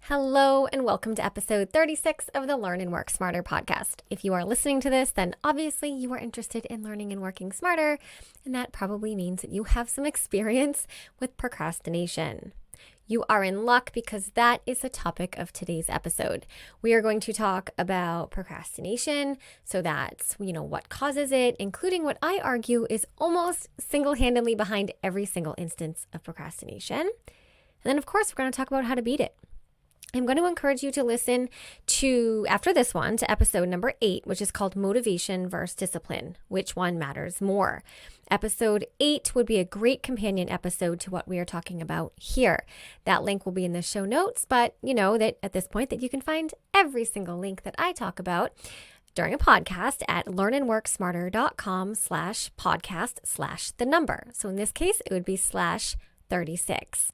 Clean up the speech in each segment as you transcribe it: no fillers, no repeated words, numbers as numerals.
Hello and welcome to episode 36 of the Learn and Work Smarter podcast. If you are listening to this, then obviously you are interested in learning and working smarter, and that probably means that you have some experience with procrastination. You are in luck because that is the topic of today's episode. We are going to talk about procrastination, so that's, what causes it, including what I argue is almost single-handedly behind every single instance of procrastination. And then, of course, we're going to talk about how to beat it. I'm going to encourage you to listen to, after this one, to episode number 8, which is called Motivation versus Discipline. Which one matters more? Episode 8 would be a great companion episode to what we are talking about here. That link will be in the show notes, but you know that at this point that you can find every single link that I talk about during a podcast at learnandworksmarter.com/podcast/the number. So in this case, it would be /36.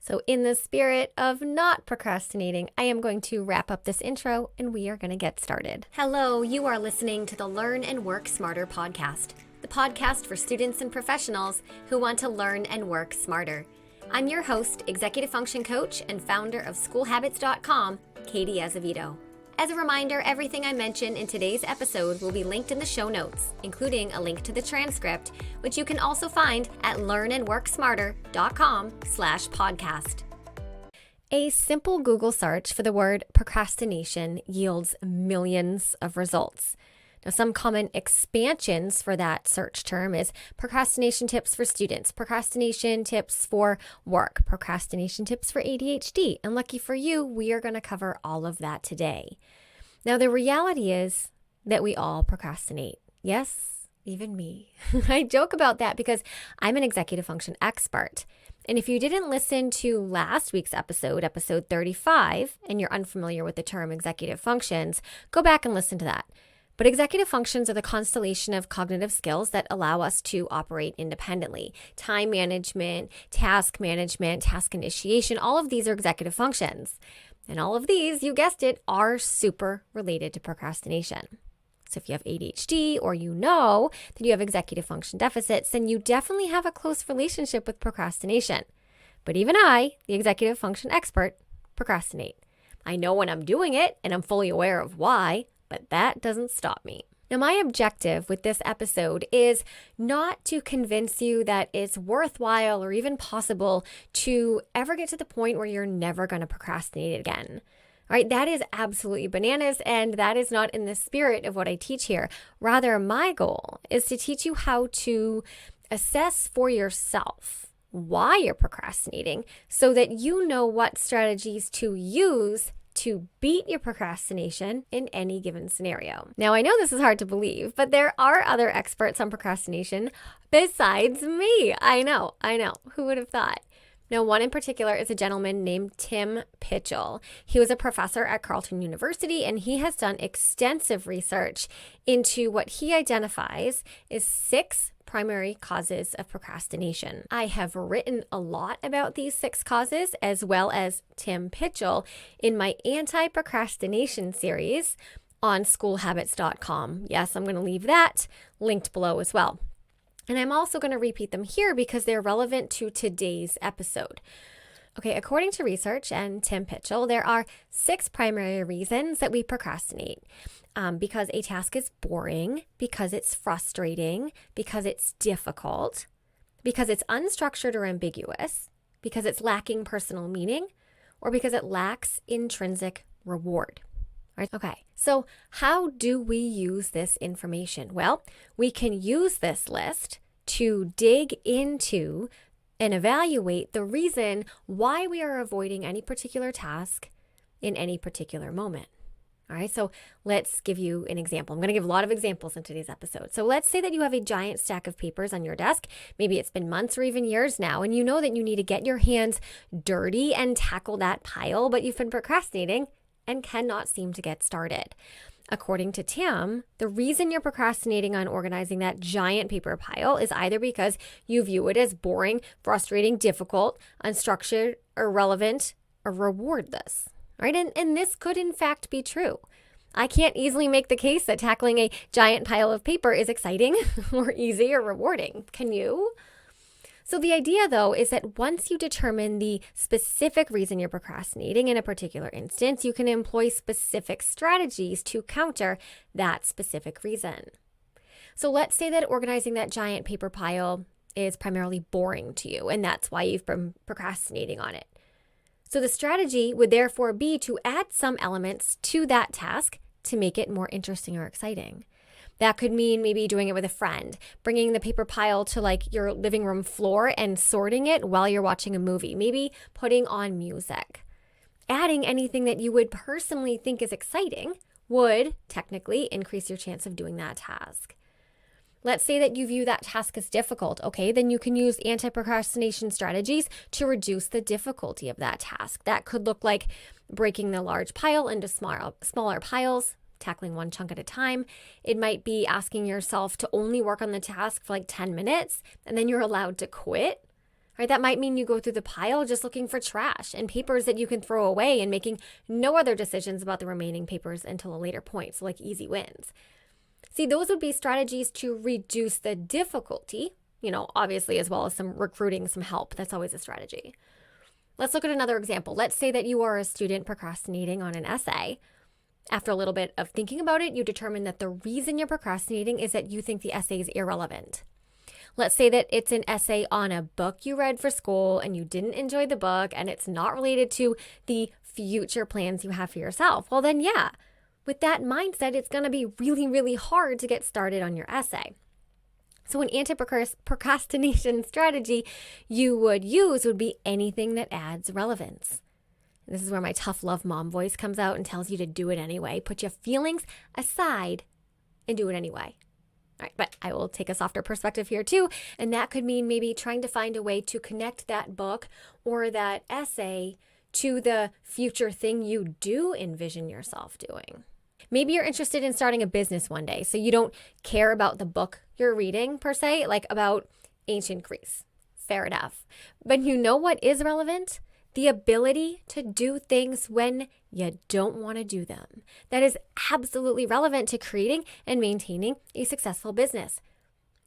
So in the spirit of not procrastinating, I am going to wrap up this intro and we are going to get started. Hello, you are listening to the Learn and Work Smarter podcast, the podcast for students and professionals who want to learn and work smarter. I'm your host, executive function coach and founder of schoolhabits.com, Katie Azevedo. As a reminder, everything I mention in today's episode will be linked in the show notes, including a link to the transcript, which you can also find at learnandworksmarter.com/podcast. A simple Google search for the word procrastination yields millions of results. Now, some common expansions for that search term is procrastination tips for students, procrastination tips for work, procrastination tips for ADHD. And lucky for you, we are going to cover all of that today. Now, the reality is that we all procrastinate. Yes, even me. I joke about that because I'm an executive function expert. And if you didn't listen to last week's episode 35, and you're unfamiliar with the term executive functions, go back and listen to that. But executive functions are the constellation of cognitive skills that allow us to operate independently. Time management, task initiation, all of these are executive functions. And all of these, you guessed it, are super related to procrastination. So if you have ADHD or you know that you have executive function deficits, then you definitely have a close relationship with procrastination. But even I, the executive function expert, procrastinate. I know when I'm doing it and I'm fully aware of why, but that doesn't stop me. Now, my objective with this episode is not to convince you that it's worthwhile or even possible to ever get to the point where you're never going to procrastinate again. All right, that is absolutely bananas, and that is not in the spirit of what I teach here. Rather, my goal is to teach you how to assess for yourself why you're procrastinating so that you know what strategies to use to beat your procrastination in any given scenario. Now, I know this is hard to believe, but there are other experts on procrastination besides me. I know. Who would have thought? Now, one in particular is a gentleman named Tim Pitchell. He was a professor at Carleton University, and he has done extensive research into what he identifies as 6 primary causes of procrastination. I have written a lot about these 6 causes, as well as Tim Pitchell, in my anti-procrastination series on schoolhabits.com. Yes, I'm going to leave that linked below as well. And I'm also going to repeat them here because they're relevant to today's episode. Okay, according to research and Tim Pitchell, there are 6 primary reasons that we procrastinate. Because a task is boring, because it's frustrating, because it's difficult, because it's unstructured or ambiguous, because it's lacking personal meaning, or because it lacks intrinsic reward. Right? Okay, so how do we use this information? Well, we can use this list to dig into and evaluate the reason why we are avoiding any particular task in any particular moment. All right, so let's give you an example. I'm going to give a lot of examples in today's episode. So let's say that you have a giant stack of papers on your desk. Maybe it's been months or even years now, and you know that you need to get your hands dirty and tackle that pile, but you've been procrastinating and cannot seem to get started. According to Tim, the reason you're procrastinating on organizing that giant paper pile is either because you view it as boring, frustrating, difficult, unstructured, irrelevant, or rewardless. Right? And this could in fact be true. I can't easily make the case that tackling a giant pile of paper is exciting or easy or rewarding. Can you? So the idea, though, is that once you determine the specific reason you're procrastinating in a particular instance, you can employ specific strategies to counter that specific reason. So let's say that organizing that giant paper pile is primarily boring to you, and that's why you've been procrastinating on it. So the strategy would therefore be to add some elements to that task to make it more interesting or exciting. That could mean maybe doing it with a friend, bringing the paper pile to like your living room floor and sorting it while you're watching a movie, maybe putting on music. Adding anything that you would personally think is exciting would technically increase your chance of doing that task. Let's say that you view that task as difficult. Okay, then you can use anti-procrastination strategies to reduce the difficulty of that task. That could look like breaking the large pile into smaller piles, tackling one chunk at a time. It might be asking yourself to only work on the task for like 10 minutes and then you're allowed to quit. Right? That might mean you go through the pile just looking for trash and papers that you can throw away and making no other decisions about the remaining papers until a later point. So like easy wins. See, those would be strategies to reduce the difficulty, obviously, as well as some recruiting, some help. That's always a strategy. Let's look at another example. Let's say that you are a student procrastinating on an essay. After a little bit of thinking about it, you determine that the reason you're procrastinating is that you think the essay is irrelevant. Let's say that it's an essay on a book you read for school and you didn't enjoy the book and it's not related to the future plans you have for yourself. Well, then yeah, with that mindset, it's going to be really, really hard to get started on your essay. So an anti-procrastination strategy you would use would be anything that adds relevance. This is where my tough love mom voice comes out and tells you to do it anyway. Put your feelings aside and do it anyway. All right, but I will take a softer perspective here too. And that could mean maybe trying to find a way to connect that book or that essay to the future thing you do envision yourself doing. Maybe you're interested in starting a business one day, so you don't care about the book you're reading per se, like about ancient Greece. Fair enough. But you know what is relevant? The ability to do things when you don't want to do them. That is absolutely relevant to creating and maintaining a successful business.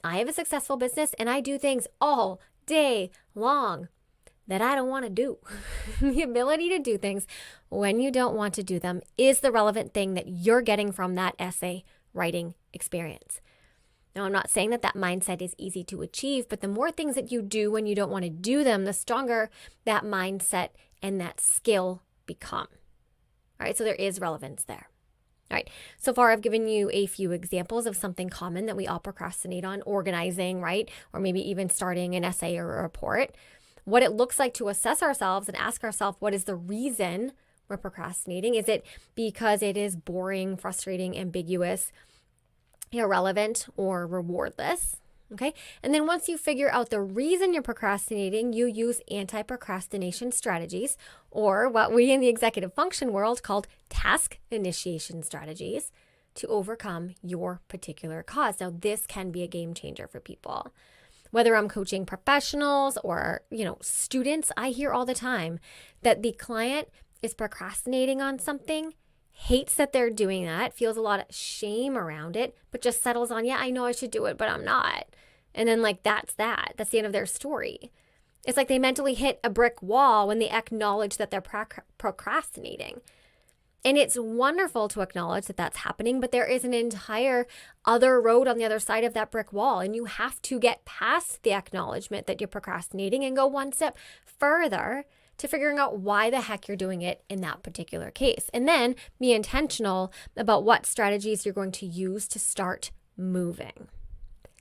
I have a successful business and I do things all day long that I don't want to do. The ability to do things when you don't want to do them is the relevant thing that you're getting from that essay writing experience. Now, I'm not saying that that mindset is easy to achieve, but the more things that you do when you don't want to do them, the stronger that mindset and that skill become. All right, so there is relevance there. All right, so far I've given you a few examples of something common that we all procrastinate on, organizing, right? Or maybe even starting an essay or a report. What it looks like to assess ourselves and ask ourselves, what is the reason we're procrastinating? Is it because it is boring, frustrating, ambiguous, irrelevant, or rewardless? Okay. And then once you figure out the reason you're procrastinating, you use anti-procrastination strategies, or what we in the executive function world called task initiation strategies, to overcome your particular cause. Now, this can be a game changer for people. Whether I'm coaching professionals or, students, I hear all the time that the client is procrastinating on something, hates that they're doing that, feels a lot of shame around it, but just settles on, yeah, I know I should do it, but I'm not. And then that's that. That's the end of their story. It's like they mentally hit a brick wall when they acknowledge that they're procrastinating. And it's wonderful to acknowledge that that's happening, but there is an entire other road on the other side of that brick wall. And you have to get past the acknowledgement that you're procrastinating and go one step further to figuring out why the heck you're doing it in that particular case. And then be intentional about what strategies you're going to use to start moving.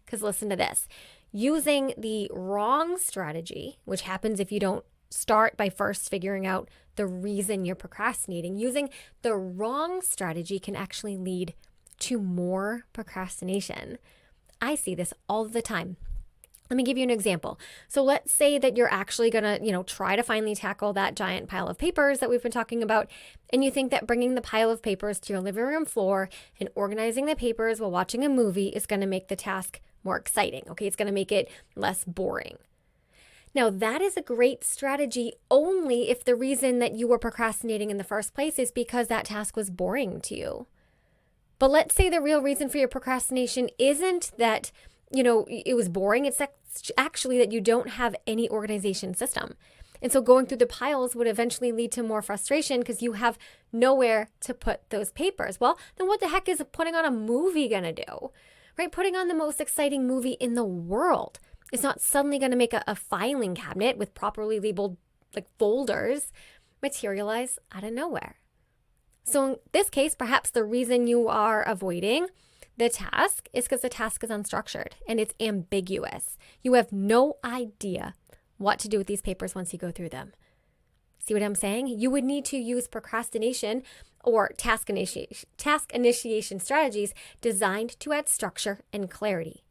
Because listen to this, using the wrong strategy, which happens if you don't start by first figuring out the reason you're procrastinating, using the wrong strategy can actually lead to more procrastination. I see this all the time. Let me give you an example. So let's say that you're actually going to, try to finally tackle that giant pile of papers that we've been talking about. And you think that bringing the pile of papers to your living room floor and organizing the papers while watching a movie is going to make the task more exciting. Okay, it's going to make it less boring. Now, that is a great strategy only if the reason that you were procrastinating in the first place is because that task was boring to you. But let's say the real reason for your procrastination isn't that it was boring. It's actually that you don't have any organization system. And so going through the piles would eventually lead to more frustration because you have nowhere to put those papers. Well, then what the heck is putting on a movie going to do, right? Putting on the most exciting movie in the world is not suddenly going to make a filing cabinet with properly labeled like folders materialize out of nowhere. So in this case, perhaps the reason you are avoiding the task is because the task is unstructured and it's ambiguous. You have no idea what to do with these papers once you go through them. See what I'm saying? You would need to use procrastination or task initiation strategies designed to add structure and clarity.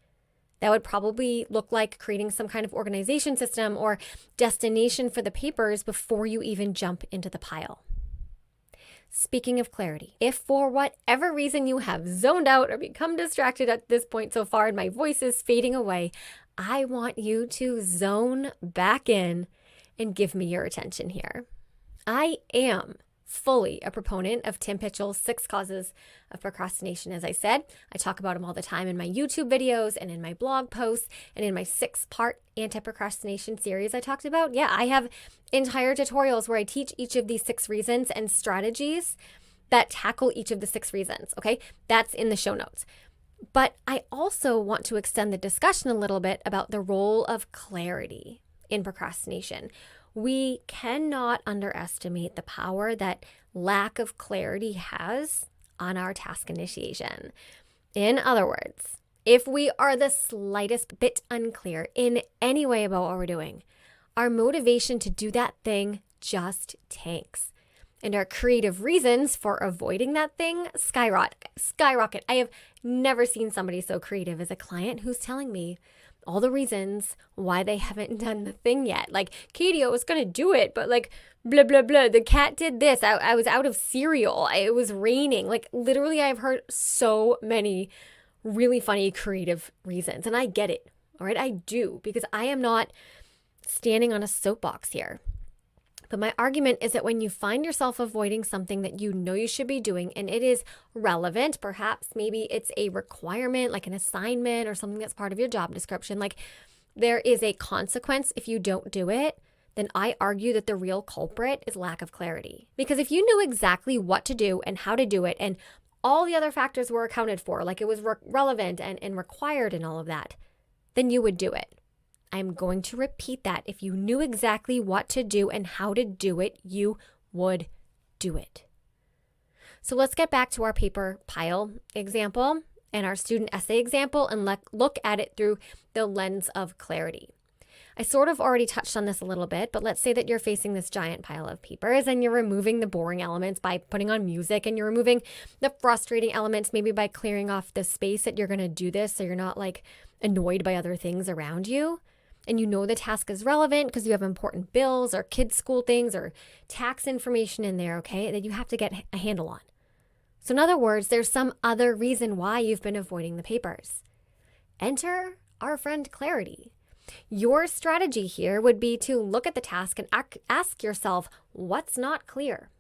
That would probably look like creating some kind of organization system or destination for the papers before you even jump into the pile. Speaking of clarity, if for whatever reason you have zoned out or become distracted at this point so far and my voice is fading away, I want you to zone back in and give me your attention here. I am fully a proponent of Tim Pitchell's 6 causes of procrastination. As I said, I talk about them all the time in my YouTube videos and in my blog posts and in my 6-part anti-procrastination series I talked about. Yeah, I have entire tutorials where I teach each of these 6 reasons and strategies that tackle each of the 6 reasons, okay? That's in the show notes. But I also want to extend the discussion a little bit about the role of clarity in procrastination. We cannot underestimate the power that lack of clarity has on our task initiation. In other words, if we are the slightest bit unclear in any way about what we're doing, our motivation to do that thing just tanks. And our creative reasons for avoiding that thing skyrocket. I have never seen somebody so creative as a client who's telling me all the reasons why they haven't done the thing yet. Like, Katie, I was going to do it, but like, blah, blah, blah. The cat did this. I was out of cereal. It was raining. Like, literally, I've heard so many really funny, creative reasons. And I get it. All right, I do, because I am not standing on a soapbox here. But my argument is that when you find yourself avoiding something that you know you should be doing and it is relevant, perhaps maybe it's a requirement like an assignment or something that's part of your job description, like there is a consequence if you don't do it, then I argue that the real culprit is lack of clarity. Because if you knew exactly what to do and how to do it and all the other factors were accounted for, like it was relevant and required and all of that, then you would do it. I'm going to repeat that. If you knew exactly what to do and how to do it, you would do it. So let's get back to our paper pile example and our student essay example and look at it through the lens of clarity. I sort of already touched on this a little bit, but let's say that you're facing this giant pile of papers and you're removing the boring elements by putting on music and you're removing the frustrating elements maybe by clearing off the space that you're going to do this so you're not like annoyed by other things around you. And you know the task is relevant because you have important bills or kids' school things or tax information in there, okay, that you have to get a handle on. So in other words, there's some other reason why you've been avoiding the papers. Enter our friend clarity. Your strategy here would be to look at the task and ask yourself, what's not clear?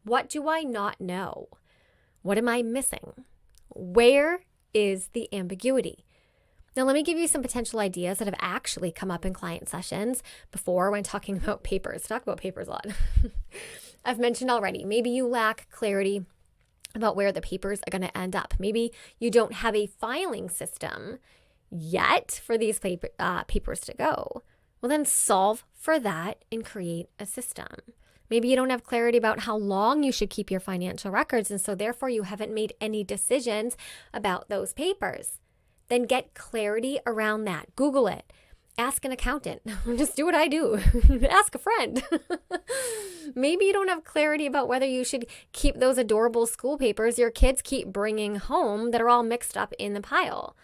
What do I not know? What am I missing? Where is the ambiguity? Now, let me give you some potential ideas that have actually come up in client sessions before when talking about papers. Talk about papers a lot. I've mentioned already, maybe you lack clarity about where the papers are going to end up. Maybe you don't have a filing system yet for these papers to go. Well, then solve for that and create a system. Maybe you don't have clarity about how long you should keep your financial records, and so therefore you haven't made any decisions about those papers. Then get clarity around that. Google it. Ask an accountant. Just do what I do. Ask a friend. Maybe you don't have clarity about whether you should keep those adorable school papers your kids keep bringing home that are all mixed up in the pile.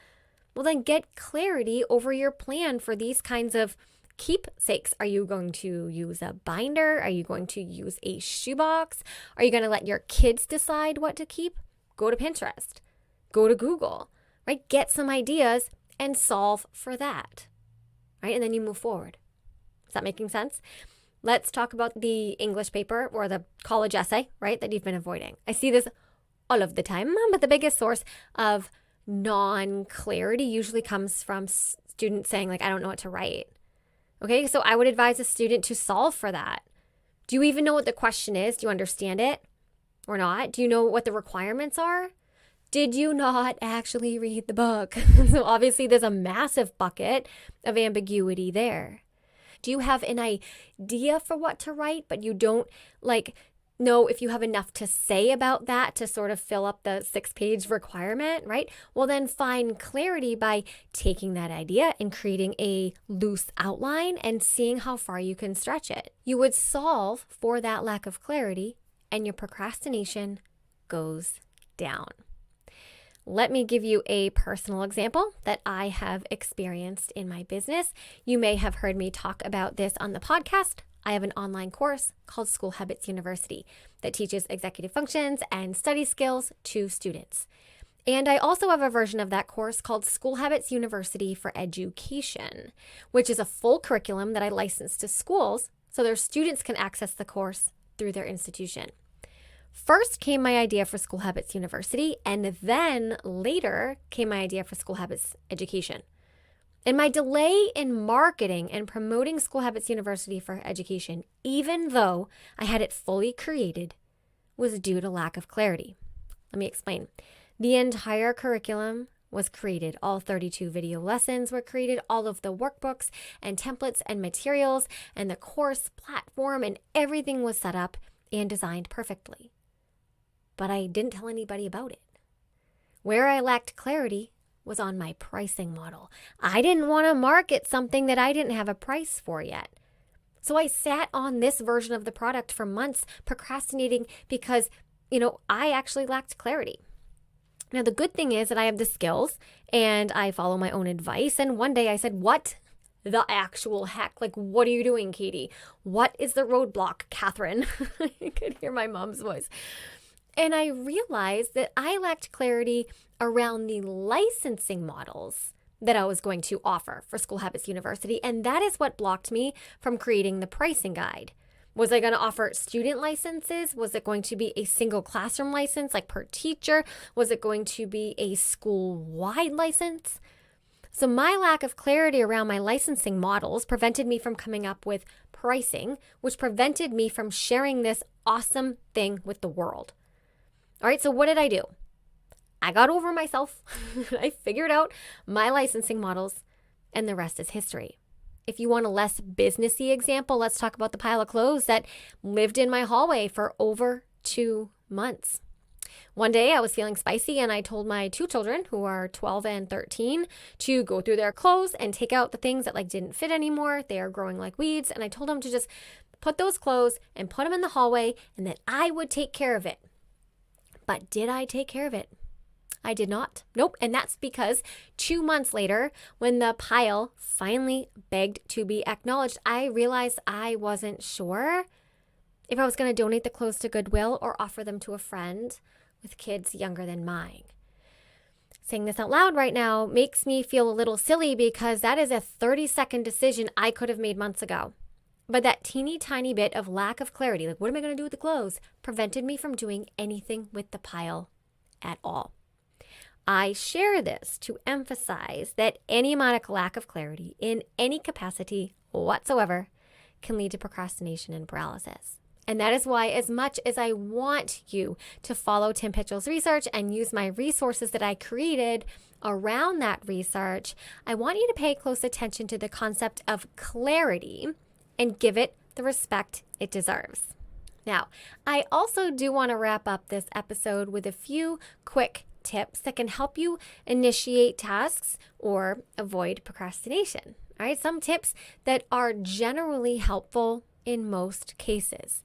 Well, then get clarity over your plan for these kinds of keepsakes. Are you going to use a binder? Are you going to use a shoebox? Are you going to let your kids decide what to keep? Go to Pinterest. Go to Google. Right? Get some ideas and solve for that, right? And then you move forward. Is that making sense? Let's talk about the English paper or the college essay, right, that you've been avoiding. I see this all of the time, but the biggest source of non-clarity usually comes from students saying like, I don't know what to write. Okay, so I would advise a student to solve for that. Do you even know what the question is? Do you understand it or not? Do you know what the requirements are? Did you not actually read the book? So obviously there's a massive bucket of ambiguity there. Do you have an idea for what to write, but you don't know if you have enough to say about that to sort of fill up the 6-page requirement, right? Well, then find clarity by taking that idea and creating a loose outline and seeing how far you can stretch it. You would solve for that lack of clarity and your procrastination goes down. Let me give you a personal example that I have experienced in my business. You may have heard me talk about this on the podcast. I have an online course called School Habits University that teaches executive functions and study skills to students. And I also have a version of that course called School Habits University for Education, which is a full curriculum that I license to schools so their students can access the course through their institution. First came my idea for School Habits University, and then later came my idea for School Habits Education. And my delay in marketing and promoting School Habits University for Education, even though I had it fully created, was due to lack of clarity. Let me explain. The entire curriculum was created. All 32 video lessons were created, all of the workbooks and templates and materials and the course platform and everything was set up and designed perfectly. But I didn't tell anybody about it. Where I lacked clarity was on my pricing model. I didn't want to market something that I didn't have a price for yet. So I sat on this version of the product for months, procrastinating because, I actually lacked clarity. Now, the good thing is that I have the skills and I follow my own advice. And one day I said, what the actual heck? What are you doing, Katie? What is the roadblock, Catherine? I could hear my mom's voice. And I realized that I lacked clarity around the licensing models that I was going to offer for School Habits University. And that is what blocked me from creating the pricing guide. Was I going to offer student licenses? Was it going to be a single classroom license, like per teacher? Was it going to be a school-wide license? So my lack of clarity around my licensing models prevented me from coming up with pricing, which prevented me from sharing this awesome thing with the world. All right, so what did I do? I got over myself. I figured out my licensing models, and the rest is history. If you want a less businessy example, let's talk about the pile of clothes that lived in my hallway for over 2 months. One day I was feeling spicy and I told my 2 children, who are 12 and 13, to go through their clothes and take out the things that didn't fit anymore. They are growing like weeds. And I told them to just put those clothes and put them in the hallway and that I would take care of it. But did I take care of it? I did not. Nope. And that's because 2 months later, when the pile finally begged to be acknowledged, I realized I wasn't sure if I was going to donate the clothes to Goodwill or offer them to a friend with kids younger than mine. Saying this out loud right now makes me feel a little silly because that is a 30-second decision I could have made months ago. But that teeny tiny bit of lack of clarity, what am I going to do with the clothes, prevented me from doing anything with the pile at all. I share this to emphasize that any amount of lack of clarity in any capacity whatsoever can lead to procrastination and paralysis. And that is why, as much as I want you to follow Tim Pitchell's research and use my resources that I created around that research, I want you to pay close attention to the concept of clarity and give it the respect it deserves. Now, I also do want to wrap up this episode with a few quick tips that can help you initiate tasks or avoid procrastination. All right, some tips that are generally helpful in most cases.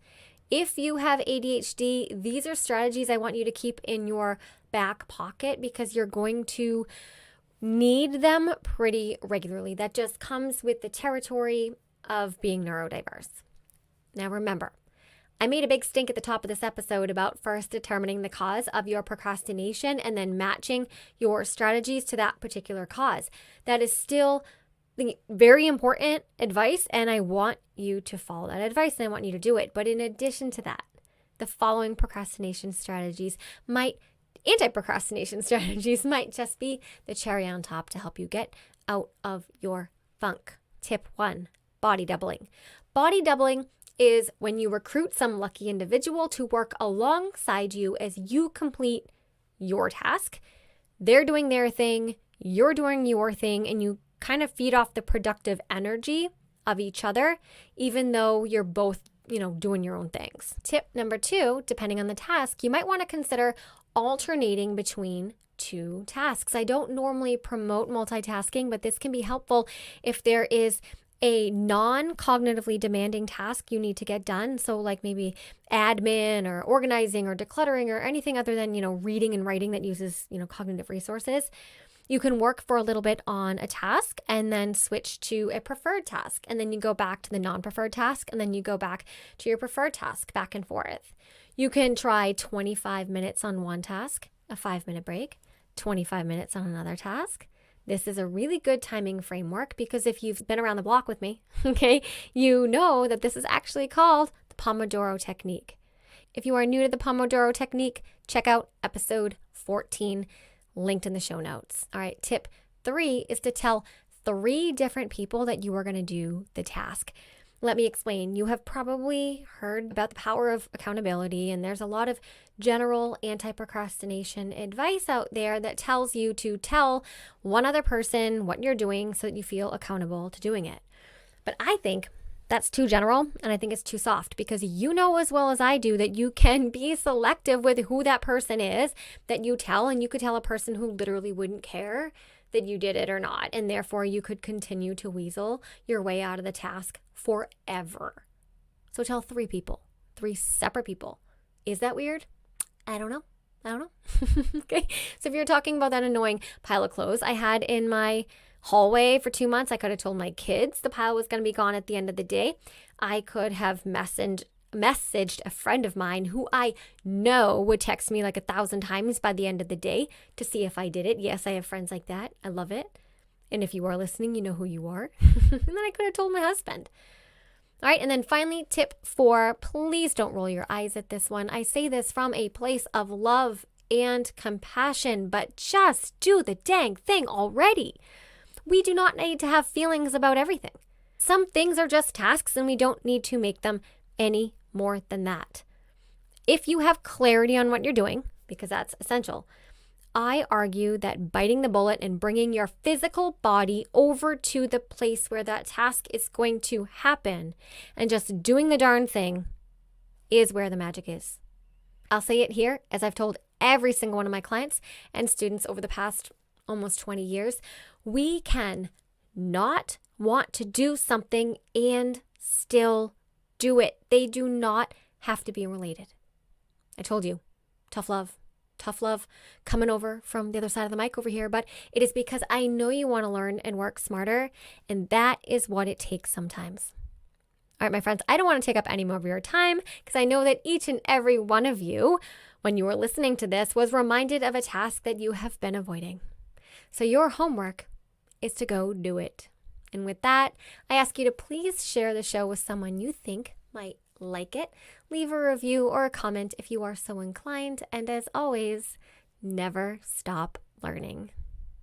If you have ADHD, these are strategies I want you to keep in your back pocket because you're going to need them pretty regularly. That just comes with the territory of being neurodiverse. Now remember, I made a big stink at the top of this episode about first determining the cause of your procrastination and then matching your strategies to that particular cause. That is still very important advice, and I want you to follow that advice and I want you to do it. But in addition to that, the following procrastination strategies might Anti-procrastination strategies might just be the cherry on top to help you get out of your funk. Tip 1, body doubling. Body doubling is when you recruit some lucky individual to work alongside you as you complete your task. They're doing their thing, you're doing your thing, and you kind of feed off the productive energy of each other, even though you're both, doing your own things. Tip number 2, depending on the task, you might want to consider alternating between 2 tasks. I don't normally promote multitasking, but this can be helpful if there is a non-cognitively demanding task you need to get done. So like maybe admin or organizing or decluttering or anything other than, reading and writing that uses, cognitive resources. You can work for a little bit on a task and then switch to a preferred task. And then you go back to the non-preferred task and then you go back to your preferred task, back and forth. You can try 25 minutes on one task, a 5-minute break, 25 minutes on another task. This is a really good timing framework because if you've been around the block with me, okay, you know that this is actually called the Pomodoro technique. If you are new to the Pomodoro technique, check out episode 14, linked in the show notes. All right, tip 3 is to tell 3 different people that you are going to do the task. Let me explain. You have probably heard about the power of accountability, and there's a lot of general anti-procrastination advice out there that tells you to tell one other person what you're doing so that you feel accountable to doing it. But I think that's too general, and I think it's too soft because you know as well as I do that you can be selective with who that person is that you tell, and you could tell a person who literally wouldn't care that you did it or not, and therefore you could continue to weasel your way out of the task forever. So tell 3 people, 3 separate people. Is that weird? I don't know. Okay. So if you're talking about that annoying pile of clothes I had in my hallway for 2 months, I could have told my kids the pile was going to be gone at the end of the day. I could have messaged a friend of mine who I know would text me like 1,000 times by the end of the day to see if I did it. Yes, I have friends like that. I love it. And if you are listening, you know who you are. And then I could have told my husband. All right. And then finally, tip 4, please don't roll your eyes at this one. I say this from a place of love and compassion, but just do the dang thing already. We do not need to have feelings about everything. Some things are just tasks and we don't need to make them any more than that. If you have clarity on what you're doing, because that's essential, I argue that biting the bullet and bringing your physical body over to the place where that task is going to happen and just doing the darn thing is where the magic is. I'll say it here, as I've told every single one of my clients and students over the past almost 20 years, we can not want to do something and still do it. They do not have to be related. I told you, tough love coming over from the other side of the mic over here, but it is because I know you want to learn and work smarter, and that is what it takes sometimes. All right, my friends, I don't want to take up any more of your time because I know that each and every one of you, when you were listening to this, was reminded of a task that you have been avoiding. So your homework is to go do it. And with that, I ask you to please share the show with someone you think might like it. Leave a review or a comment if you are so inclined. And as always, never stop learning.